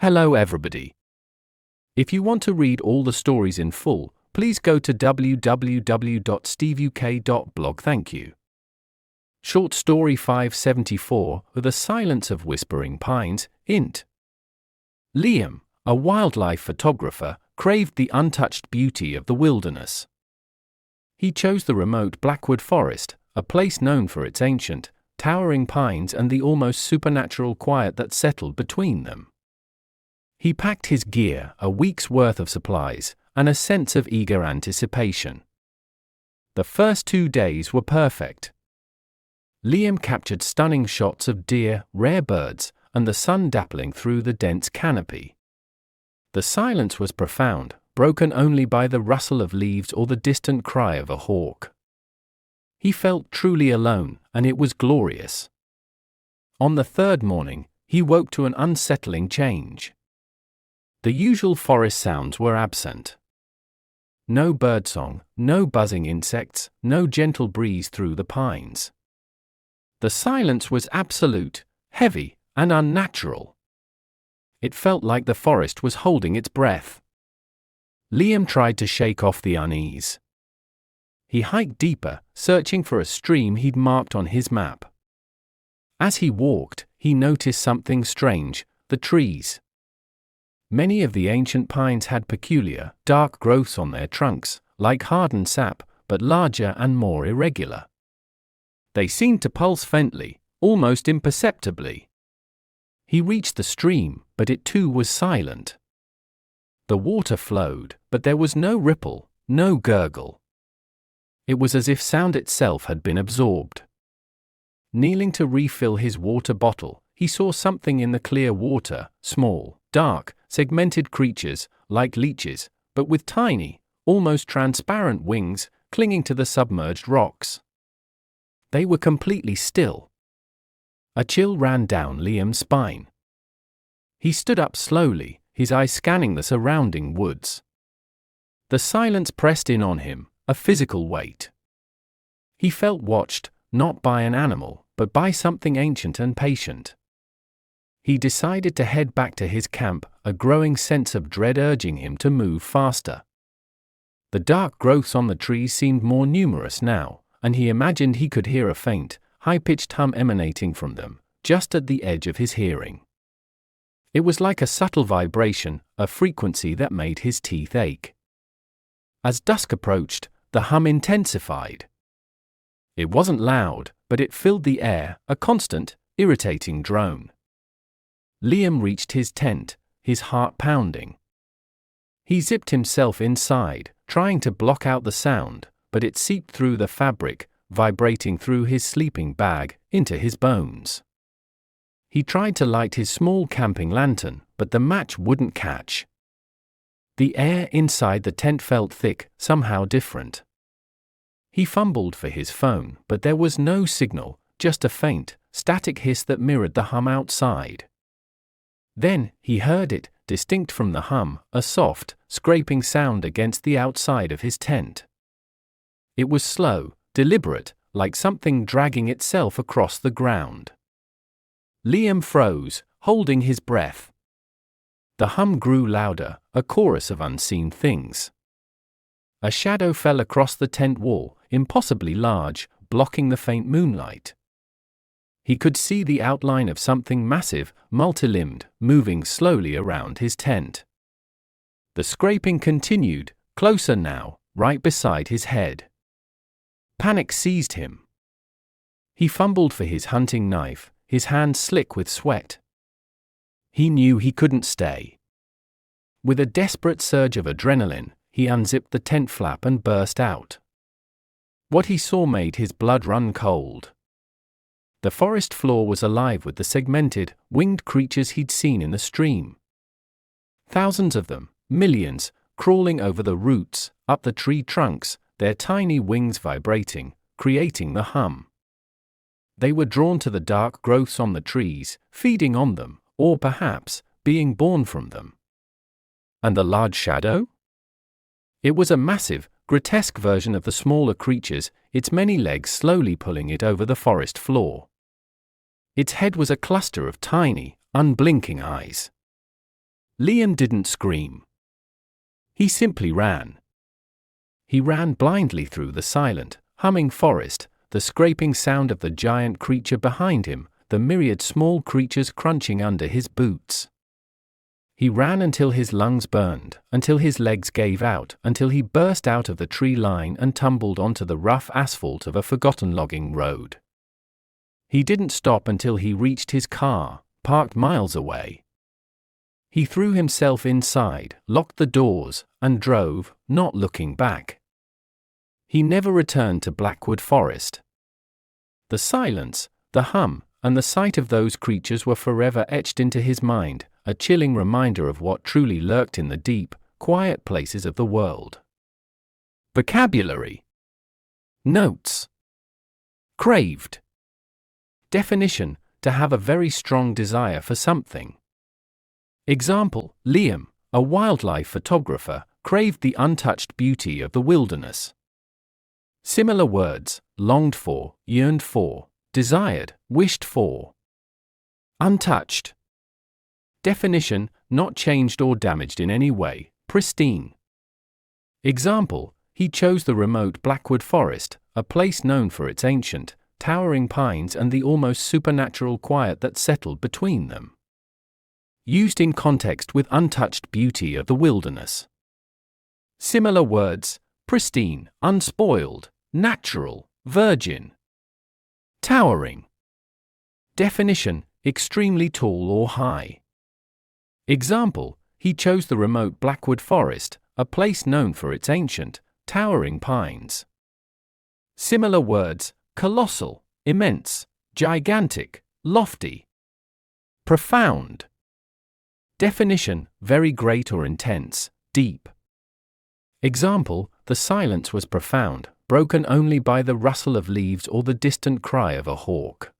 Hello everybody. If you want to read all the stories in full, please go to www.steveuk.blog. Thank you. Short story 574, The Silence of Whispering Pines, int. Liam, a wildlife photographer, craved the untouched beauty of the wilderness. He chose the remote Blackwood Forest, a place known for its ancient, towering pines and the almost supernatural quiet that settled between them. He packed his gear, a week's worth of supplies, and a sense of eager anticipation. The first 2 days were perfect. Liam captured stunning shots of deer, rare birds, and the sun dappling through the dense canopy. The silence was profound, broken only by the rustle of leaves or the distant cry of a hawk. He felt truly alone, and it was glorious. On the third morning, he woke to an unsettling change. The usual forest sounds were absent. No birdsong, no buzzing insects, no gentle breeze through the pines. The silence was absolute, heavy, and unnatural. It felt like the forest was holding its breath. Liam tried to shake off the unease. He hiked deeper, searching for a stream he'd marked on his map. As he walked, he noticed something strange: the trees. Many of the ancient pines had peculiar, dark growths on their trunks, like hardened sap, but larger and more irregular. They seemed to pulse faintly, almost imperceptibly. He reached the stream, but it too was silent. The water flowed, but there was no ripple, no gurgle. It was as if sound itself had been absorbed. Kneeling to refill his water bottle, he saw something in the clear water, small, dark, segmented creatures, like leeches, but with tiny, almost transparent wings, clinging to the submerged rocks. They were completely still. A chill ran down Liam's spine. He stood up slowly, his eyes scanning the surrounding woods. The silence pressed in on him, a physical weight. He felt watched, not by an animal, but by something ancient and patient. He decided to head back to his camp, a growing sense of dread urging him to move faster. The dark growths on the trees seemed more numerous now, and he imagined he could hear a faint, high-pitched hum emanating from them, just at the edge of his hearing. It was like a subtle vibration, a frequency that made his teeth ache. As dusk approached, the hum intensified. It wasn't loud, but it filled the air, a constant, irritating drone. Liam reached his tent, his heart pounding. He zipped himself inside, trying to block out the sound, but it seeped through the fabric, vibrating through his sleeping bag, into his bones. He tried to light his small camping lantern, but the match wouldn't catch. The air inside the tent felt thick, somehow different. He fumbled for his phone, but there was no signal, just a faint, static hiss that mirrored the hum outside. Then, he heard it, distinct from the hum, a soft, scraping sound against the outside of his tent. It was slow, deliberate, like something dragging itself across the ground. Liam froze, holding his breath. The hum grew louder, a chorus of unseen things. A shadow fell across the tent wall, impossibly large, blocking the faint moonlight. He could see the outline of something massive, multi-limbed, moving slowly around his tent. The scraping continued, closer now, right beside his head. Panic seized him. He fumbled for his hunting knife, his hands slick with sweat. He knew he couldn't stay. With a desperate surge of adrenaline, he unzipped the tent flap and burst out. What he saw made his blood run cold. The forest floor was alive with the segmented, winged creatures he'd seen in the stream. Thousands of them, millions, crawling over the roots, up the tree trunks, their tiny wings vibrating, creating the hum. They were drawn to the dark growths on the trees, feeding on them, or perhaps, being born from them. And the large shadow? It was a massive, grotesque version of the smaller creatures, its many legs slowly pulling it over the forest floor. Its head was a cluster of tiny, unblinking eyes. Liam didn't scream. He simply ran. He ran blindly through the silent, humming forest, the scraping sound of the giant creature behind him, the myriad small creatures crunching under his boots. He ran until his lungs burned, until his legs gave out, until he burst out of the tree line and tumbled onto the rough asphalt of a forgotten logging road. He didn't stop until he reached his car, parked miles away. He threw himself inside, locked the doors, and drove, not looking back. He never returned to Blackwood Forest. The silence, the hum, and the sight of those creatures were forever etched into his mind, a chilling reminder of what truly lurked in the deep, quiet places of the world. Vocabulary. Notes. Craved. Definition: to have a very strong desire for something. Example: Liam, a wildlife photographer, craved the untouched beauty of the wilderness. Similar words: longed for, yearned for, desired, wished for. Untouched. Definition: not changed or damaged in any way, pristine. Example: he chose the remote Blackwood Forest, a place known for its ancient, towering pines and the almost supernatural quiet that settled between them. Used in context with untouched beauty of the wilderness. Similar words: pristine, unspoiled, natural, virgin. Towering. Definition: extremely tall or high. Example: he chose the remote Blackwood Forest, a place known for its ancient, towering pines. Similar words: colossal, immense, gigantic, lofty. Profound. Definition: very great or intense, deep. Example: the silence was profound, broken only by the rustle of leaves or the distant cry of a hawk.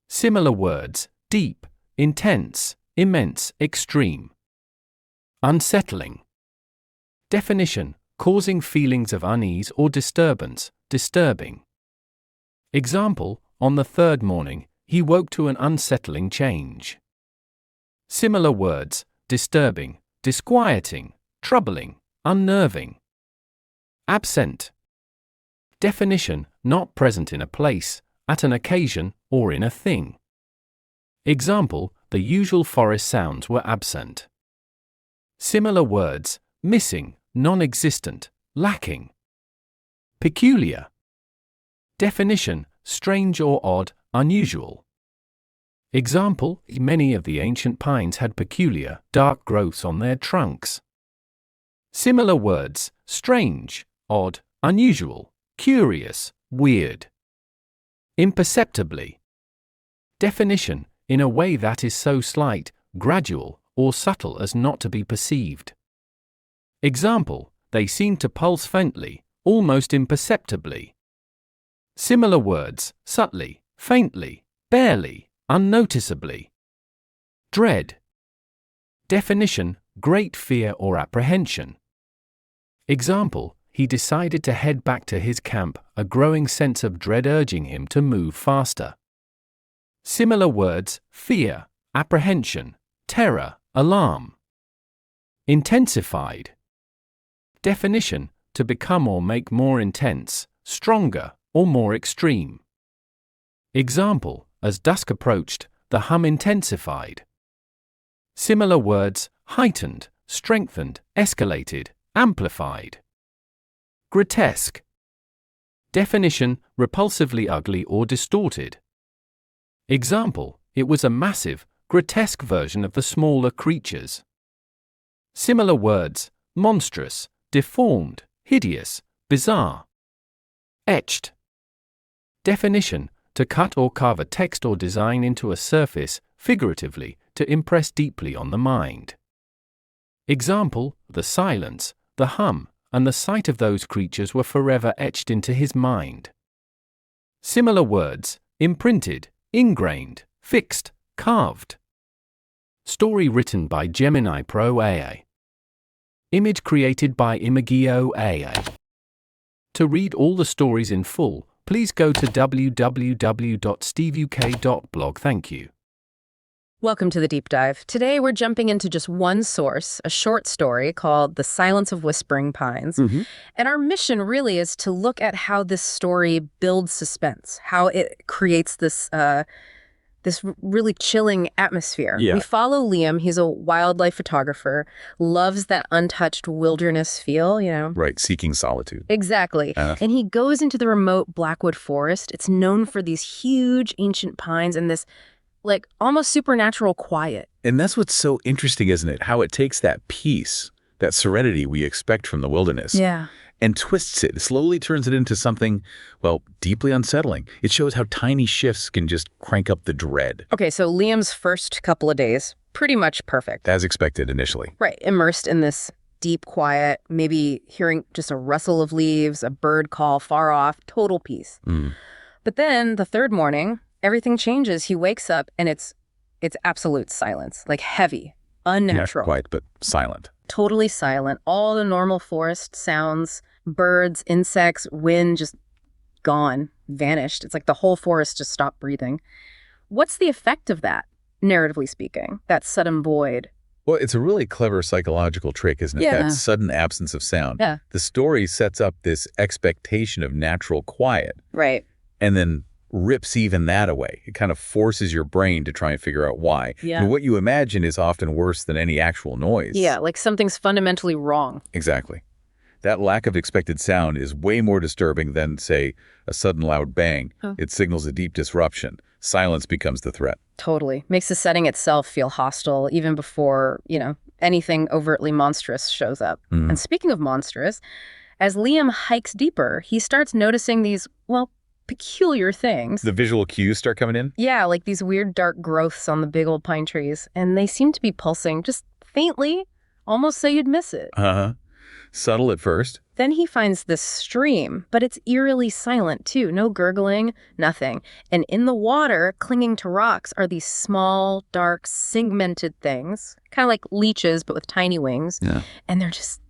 Similar words: deep, intense, immense, extreme. Unsettling. Definition: causing feelings of unease or disturbance, disturbing. Example: on the third morning, he woke to an unsettling change. Similar words: disturbing, disquieting, troubling, unnerving. Absent. Definition: not present in a place, at an occasion, or in a thing. Example: the usual forest sounds were absent. Similar words: missing, non-existent, lacking. Peculiar. Definition: strange or odd, unusual. Example: many of the ancient pines had peculiar, dark growths on their trunks. Similar words: strange, odd, unusual, curious, weird. Imperceptibly. Definition: in a way that is so slight, gradual, or subtle as not to be perceived. Example: they seemed to pulse faintly, almost imperceptibly. Similar words: subtly, faintly, barely, unnoticeably. Dread. Definition: great fear or apprehension. Example: he decided to head back to his camp, a growing sense of dread urging him to move faster. Similar words: fear, apprehension, terror, alarm. Intensified. Definition: to become or make more intense, stronger, or more extreme. Example: as dusk approached, the hum intensified. Similar words: heightened, strengthened, escalated, amplified. Grotesque. Definition: repulsively ugly or distorted. Example: it was a massive, grotesque version of the smaller creatures. Similar words: monstrous, deformed, hideous, bizarre. Etched. Definition: to cut or carve a text or design into a surface, figuratively, to impress deeply on the mind. Example: the silence, the hum, and the sight of those creatures were forever etched into his mind. Similar words: imprinted, ingrained, fixed, carved. Story written by Gemini Pro AI. Image created by Imagio AI. To read all the stories in full, please go to www.steveuk.blog. Thank you. Welcome to the deep dive. Today we're jumping into just one source, a short story called The Silence of Whispering Pines. And our mission really is to look at how this story builds suspense, how it creates this really chilling atmosphere. Yeah. We follow Liam. He's a wildlife photographer, loves that untouched wilderness feel, Right, seeking solitude. Exactly. And he goes into the remote Blackwood Forest. It's known for these huge ancient pines and this almost supernatural quiet. And that's what's so interesting, isn't it? How it takes that peace, that serenity we expect from the wilderness, and twists it, slowly turns it into something, well, deeply unsettling. It shows how tiny shifts can just crank up the dread. Okay, so Liam's first couple of days, pretty much perfect. As expected initially. Right, immersed in this deep quiet, maybe hearing just a rustle of leaves, a bird call far off, total peace. But then the third morning, everything changes. He wakes up and it's absolute silence, heavy, unnatural. Not quite, but silent. Totally silent. All the normal forest sounds, birds, insects, wind, just gone, vanished. It's like the whole forest just stopped breathing. What's the effect of that, narratively speaking, that sudden void? Well, it's a really clever psychological trick, isn't it? Yeah. That sudden absence of sound. Yeah. The story sets up this expectation of natural quiet. Right. And then rips even that away. It kind of forces your brain to try and figure out why. Yeah. And what you imagine is often worse than any actual noise. Yeah, like something's fundamentally wrong. Exactly. That lack of expected sound is way more disturbing than, say, a sudden loud bang. It signals a deep disruption. Silence becomes the threat. Totally. Makes the setting itself feel hostile even before, anything overtly monstrous shows up. And speaking of monstrous, as Liam hikes deeper, he starts noticing these, peculiar things. The visual cues start coming in? Yeah, like these weird dark growths on the big old pine trees. And they seem to be pulsing just faintly, almost so you'd miss it. Subtle at first. Then he finds this stream, but it's eerily silent too. No gurgling, nothing. And in the water, clinging to rocks, are these small, dark, segmented things, kind of like leeches, but with tiny wings. Yeah. And they're just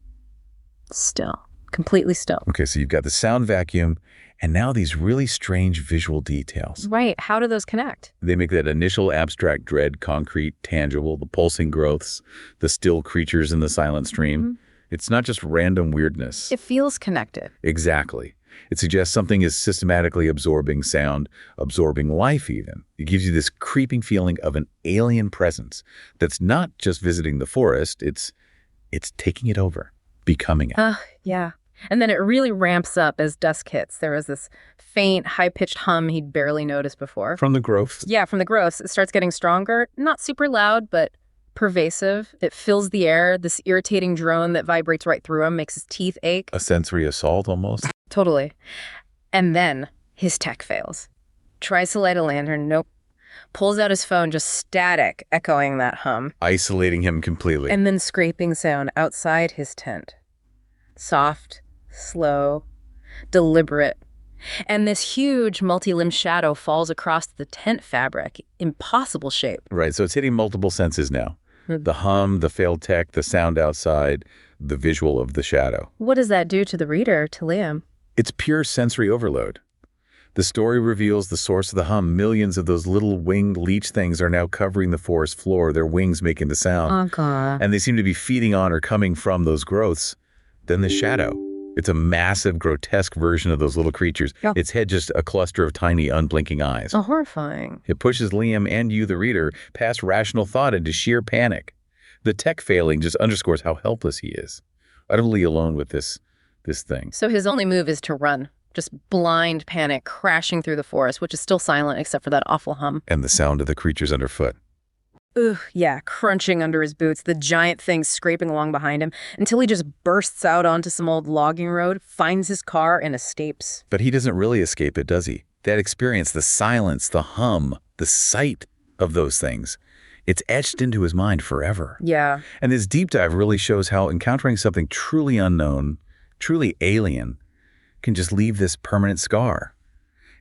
still, completely still. Okay, so you've got the sound vacuum, and now these really strange visual details. Right. How do those connect? They make that initial abstract dread concrete, tangible, the pulsing growths, the still creatures in the silent stream. It's not just random weirdness. It feels connected. Exactly. It suggests something is systematically absorbing sound, absorbing life even. It gives you this creeping feeling of an alien presence that's not just visiting the forest, it's taking it over, becoming it. Yeah. And then it really ramps up as dusk hits. There was this faint, high-pitched hum he'd barely noticed before. From the growth? Yeah, from the growth. It starts getting stronger. Not super loud, but pervasive. It fills the air. This irritating drone that vibrates right through him makes his teeth ache. A sensory assault almost? Totally. And then his tech fails. Tries to light a lantern. Nope. Pulls out his phone, just static, echoing that hum. Isolating him completely. And then scraping sound outside his tent. Soft, slow, deliberate. And this huge multi-limb shadow falls across the tent fabric. Impossible shape. Right, so it's hitting multiple senses now. The hum, the failed tech, the sound outside, the visual of the shadow. What does that do to the reader, to Liam? It's pure sensory overload. The story reveals the source of the hum. Millions of those little winged leech things are now covering the forest floor, their wings making the sound. Oh, God. And they seem to be feeding on or coming from those growths. Then the shadow. It's a massive, grotesque version of those little creatures. Yeah. Its head just a cluster of tiny, unblinking eyes. Oh, horrifying. It pushes Liam and you, the reader, past rational thought into sheer panic. The tech failing just underscores how helpless he is, utterly alone with this thing. So his only move is to run. Just blind panic, crashing through the forest, which is still silent except for that awful hum. And the sound of the creatures underfoot. Ugh, yeah, crunching under his boots, the giant thing scraping along behind him, until he just bursts out onto some old logging road, finds his car, and escapes. But he doesn't really escape it, does he? That experience, the silence, the hum, the sight of those things, it's etched into his mind forever. Yeah. And this deep dive really shows how encountering something truly unknown, truly alien, can just leave this permanent scar.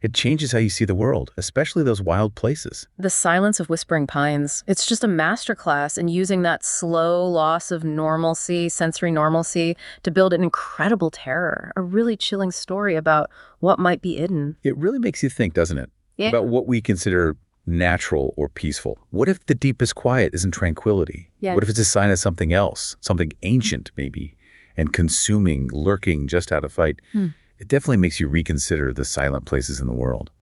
It changes how you see the world, especially those wild places. The Silence of Whispering Pines, it's just a masterclass in using that slow loss of normalcy, sensory normalcy, to build an incredible terror, a really chilling story about what might be hidden. It really makes you think, doesn't it? Yeah. About what we consider natural or peaceful? What if the deepest quiet isn't tranquility? Yeah. What if it's a sign of something else, something ancient maybe, and consuming, lurking just out of sight? It definitely makes you reconsider the silent places in the world.